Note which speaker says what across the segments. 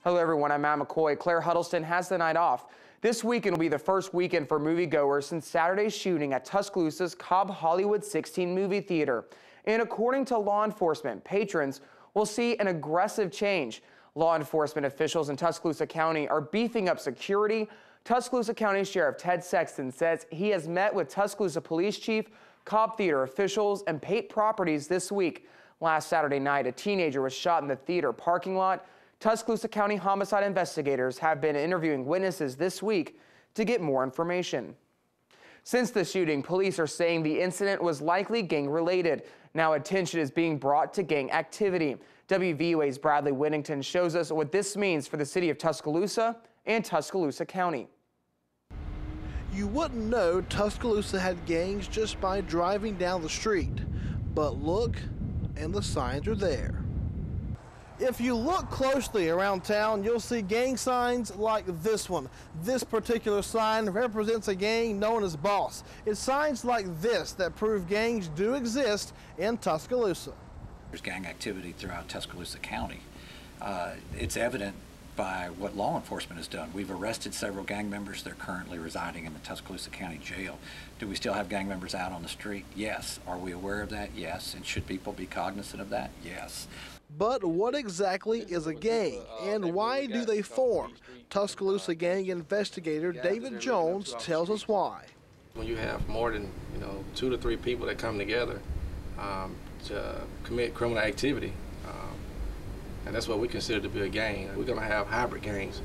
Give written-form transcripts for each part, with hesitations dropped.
Speaker 1: Hello everyone, I'm Matt McCoy. Claire Huddleston has the night off. This weekend will be the first weekend for moviegoers since Saturday's shooting at Tuscaloosa's Cobb Hollywood 16 movie theater. And according to law enforcement, patrons will see an aggressive change. Law enforcement officials in Tuscaloosa County are beefing up security. Tuscaloosa County Sheriff Ted Sexton says he has met with Tuscaloosa Police Chief, Cobb Theater officials, and Pate Properties this week. Last Saturday night, a teenager was shot in the theater parking lot. Tuscaloosa County homicide investigators have been interviewing witnesses this week to get more information. Since the shooting, police are saying the incident was likely gang-related. Now attention is being brought to gang activity. WVUA's Bradley Whittington shows us what this means for the city of Tuscaloosa and Tuscaloosa County.
Speaker 2: You wouldn't know Tuscaloosa had gangs just by driving down the street, but look, and the signs are there. If you look closely around town, you'll see gang signs like this one. This particular sign represents a gang known as Boss. It's signs like this that prove gangs do exist in Tuscaloosa.
Speaker 3: There's gang activity throughout Tuscaloosa County. It's evident by what law enforcement has done. We've arrested several gang members. They're currently residing in the Tuscaloosa County Jail. Do we still have gang members out on the street? Yes. Are we aware of that? Yes. And should people be cognizant of that? Yes.
Speaker 2: But what exactly is a gang, and why do they form? Tuscaloosa gang investigator David Jones tells us why.
Speaker 4: When you have more than 2 to 3 people that come together to commit criminal activity, and that's what we consider to be a gang. We're going to have hybrid gangs,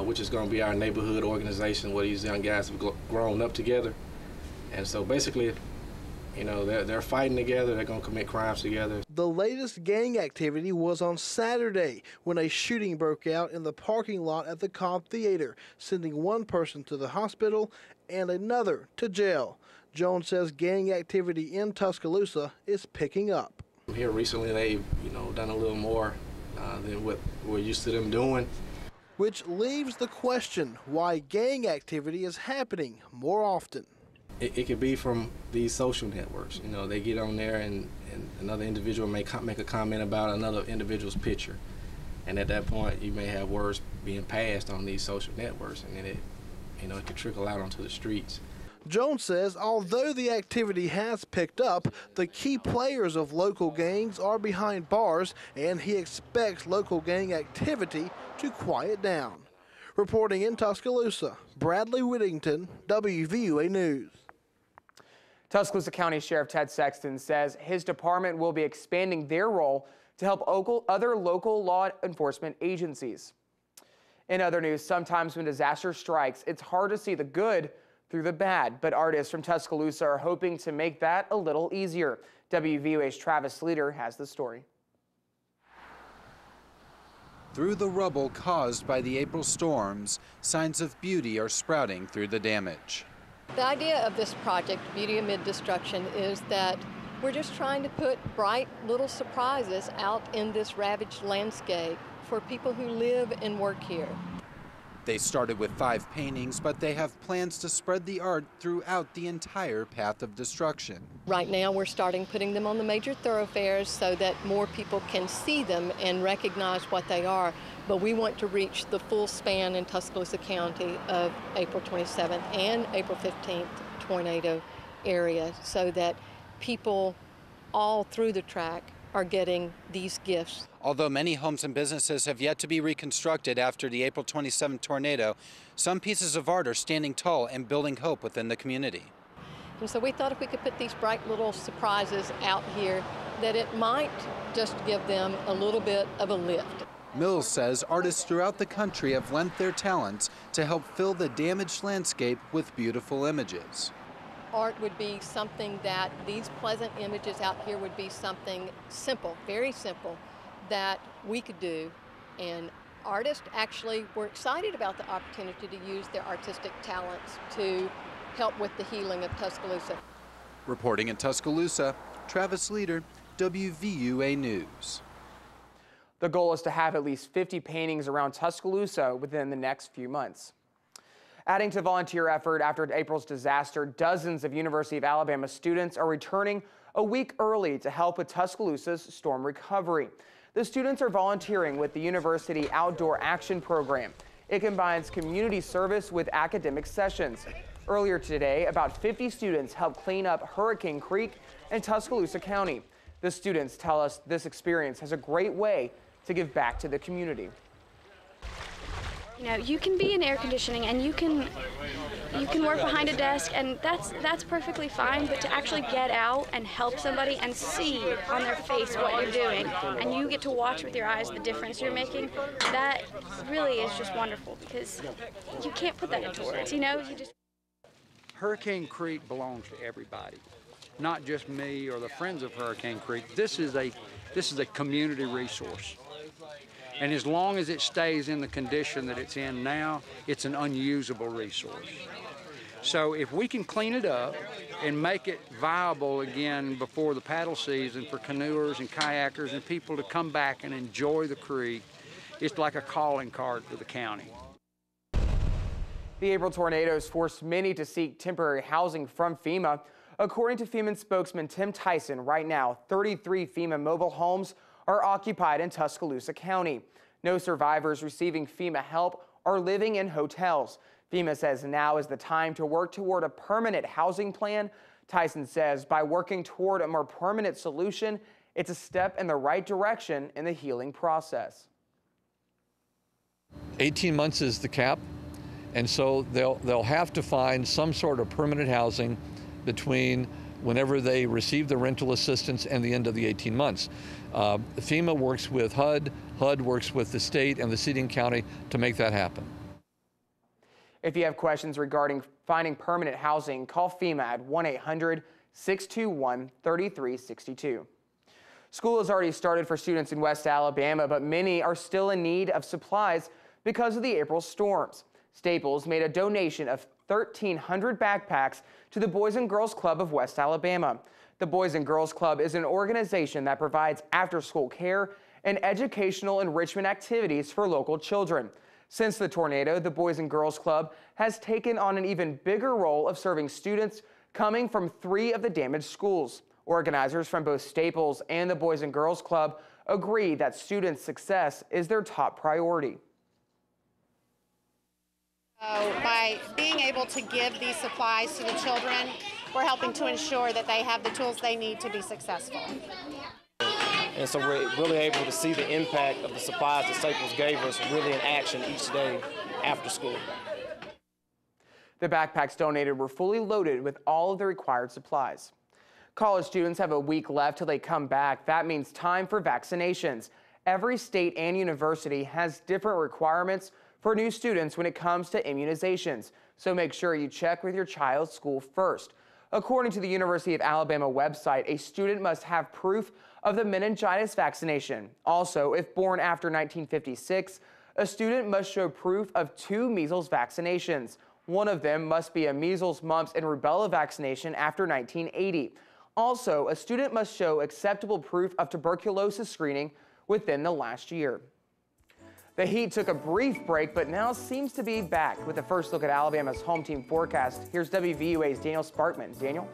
Speaker 4: which is going to be our neighborhood organization where these young guys have grown up together. And so basically, they're fighting together, they're going to commit crimes together.
Speaker 2: The latest gang activity was on Saturday when a shooting broke out in the parking lot at the Cobb Theater, sending one person to the hospital and another to jail. Jones says gang activity in Tuscaloosa is picking up.
Speaker 4: Here recently they've done a little more than what we're used to them doing.
Speaker 2: Which leaves the question why gang activity is happening more often.
Speaker 4: It could be from these social networks. They get on there and another individual may make a comment about another individual's picture. And at that point, you may have words being passed on these social networks, and then it could trickle out onto the streets.
Speaker 2: Jones says although the activity has picked up, the key players of local gangs are behind bars, and he expects local gang activity to quiet down. Reporting in Tuscaloosa, Bradley Whittington, WVUA News.
Speaker 1: Tuscaloosa County Sheriff Ted Sexton says his department will be expanding their role to help other local law enforcement agencies. In other news, sometimes when disaster strikes, it's hard to see the good through the bad, but artists from Tuscaloosa are hoping to make that a little easier. WVUA's Travis Leader has the story.
Speaker 5: Through the rubble caused by the April storms, signs of beauty are sprouting through the damage.
Speaker 6: The idea of this project, Beauty Amid Destruction, is that we're just trying to put bright little surprises out in this ravaged landscape for people who live and work here.
Speaker 5: They started with 5 paintings, but they have plans to spread the art throughout the entire path of destruction.
Speaker 6: Right now we're starting putting them on the major thoroughfares so that more people can see them and recognize what they are. But we want to reach the full span in Tuscaloosa County of April 27th and April 15th tornado area so that people all through the track are getting these gifts.
Speaker 5: Although many homes and businesses have yet to be reconstructed after the April 27th tornado, some pieces of art are standing tall and building hope within the community.
Speaker 6: And so we thought if we could put these bright little surprises out here, that it might just give them a little bit of a lift.
Speaker 5: Mills says artists throughout the country have lent their talents to help fill the damaged landscape with beautiful images.
Speaker 6: Art would be something that these pleasant images out here would be something simple, very simple, that we could do. And artists actually were excited about the opportunity to use their artistic talents to help with the healing of Tuscaloosa.
Speaker 5: Reporting in Tuscaloosa, Travis Leader, WVUA News.
Speaker 1: The goal is to have at least 50 paintings around Tuscaloosa within the next few months. Adding to volunteer effort after April's disaster, dozens of University of Alabama students are returning a week early to help with Tuscaloosa's storm recovery. The students are volunteering with the University Outdoor Action Program. It combines community service with academic sessions. Earlier today, about 50 students helped clean up Hurricane Creek in Tuscaloosa County. The students tell us this experience has a great way to give back to the community.
Speaker 7: You know, you can be in air conditioning and you can work behind a desk, and that's perfectly fine, but to actually get out and help somebody and see on their face what you're doing, and you get to watch with your eyes the difference you're making, that really is just wonderful, because you can't put that into words, you know? You just...
Speaker 8: Hurricane Creek belongs to everybody, not just me or the friends of Hurricane Creek. This is a community resource. And as long as it stays in the condition that it's in now, it's an unusable resource. So if we can clean it up and make it viable again before the paddle season for canoers and kayakers and people to come back and enjoy the creek, it's like a calling card for the county.
Speaker 1: The April tornadoes forced many to seek temporary housing from FEMA. According to FEMA spokesman Tim Tyson, right now 33 FEMA mobile homes are occupied in Tuscaloosa County. No survivors receiving FEMA help are living in hotels. FEMA says now is the time to work toward a permanent housing plan. Tyson says by working toward a more permanent solution, it's a step in the right direction in the healing process.
Speaker 9: 18 months is the cap, and so they'll have to find some sort of permanent housing between whenever they receive the rental assistance and the end of the 18 months. FEMA works with HUD, HUD works with the state and the seating county to make that happen.
Speaker 1: If you have questions regarding finding permanent housing, call FEMA at 1-800-621-3362. School has already started for students in West Alabama, but many are still in need of supplies because of the April storms. Staples made a donation of 1,300 backpacks to the Boys and Girls Club of West Alabama. The Boys and Girls Club is an organization that provides after-school care and educational enrichment activities for local children. Since the tornado, the Boys and Girls Club has taken on an even bigger role of serving students coming from 3 of the damaged schools. Organizers from both Staples and the Boys and Girls Club agree that students' success is their top priority.
Speaker 10: By being able to give these supplies to the children, we're helping to ensure that they have the tools they need to be successful.
Speaker 11: And so we're really able to see the impact of the supplies that Staples gave us really in action each day after school.
Speaker 1: The backpacks donated were fully loaded with all of the required supplies. College students have a week left till they come back. That means time for vaccinations. Every state and university has different requirements for new students when it comes to immunizations, so make sure you check with your child's school first. According to the University of Alabama website, a student must have proof of the meningitis vaccination. Also, if born after 1956, a student must show proof of 2 measles vaccinations. One of them must be a measles, mumps, and rubella vaccination after 1980. Also, a student must show acceptable proof of tuberculosis screening within the last year. The heat took a brief break, but now seems to be back. With a first look at Alabama's home team forecast, here's WVUA's Daniel Sparkman. Daniel?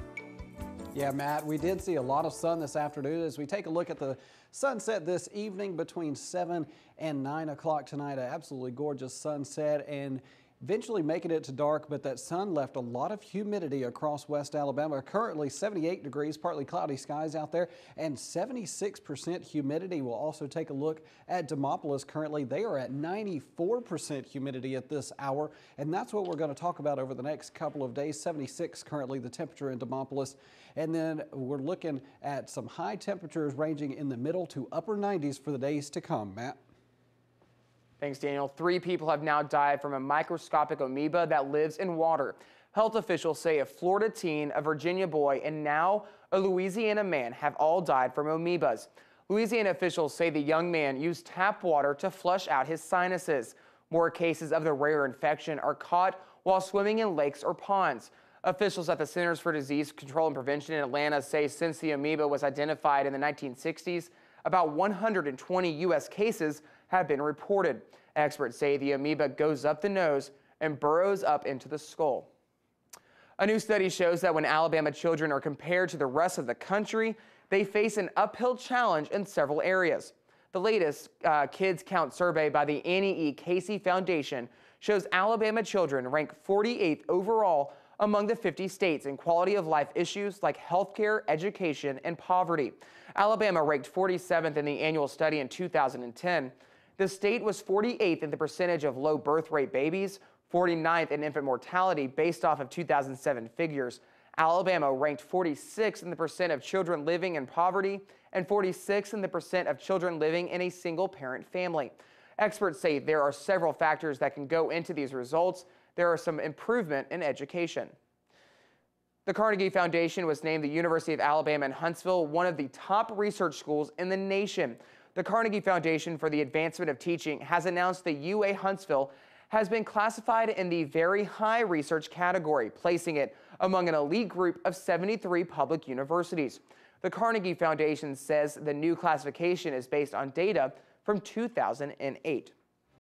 Speaker 12: Yeah, Matt, we did see a lot of sun this afternoon. As we take a look at the sunset this evening between 7 and 9 o'clock tonight, an absolutely gorgeous sunset and eventually making it to dark, but that sun left a lot of humidity across West Alabama. Currently 78 degrees, partly cloudy skies out there, and 76% humidity. We'll also take a look at Demopolis. Currently, they are at 94% humidity at this hour, and that's what we're going to talk about over the next couple of days. 76 currently the temperature in Demopolis, and then we're looking at some high temperatures ranging in the middle to upper 90s for the days to come. Matt?
Speaker 1: Thanks, Daniel. 3 people have now died from a microscopic amoeba that lives in water. Health officials say a Florida teen, a Virginia boy, and now a Louisiana man have all died from amoebas. Louisiana officials say the young man used tap water to flush out his sinuses. More cases of the rare infection are caught while swimming in lakes or ponds. Officials at the Centers for Disease Control and Prevention in Atlanta say since the amoeba was identified in the 1960s, about 120 U.S. cases have been reported. Experts say the amoeba goes up the nose and burrows up into the skull. A new study shows that when Alabama children are compared to the rest of the country, they face an uphill challenge in several areas. The latest Kids Count survey by the Annie E. Casey Foundation shows Alabama children rank 48th overall among the 50 states in quality of life issues like healthcare, education, and poverty. Alabama ranked 47th in the annual study in 2010. The state was 48th in the percentage of low birth rate babies, 49th in infant mortality based off of 2007 figures. Alabama ranked 46th in the percent of children living in poverty and 46th in the percent of children living in a single-parent family. Experts say there are several factors that can go into these results. There are some improvement in education. The Carnegie Foundation was named the University of Alabama in Huntsville one of the top research schools in the nation. The Carnegie Foundation for the Advancement of Teaching has announced the UA Huntsville has been classified in the very high research category, placing it among an elite group of 73 public universities. The Carnegie Foundation says the new classification is based on data from 2008.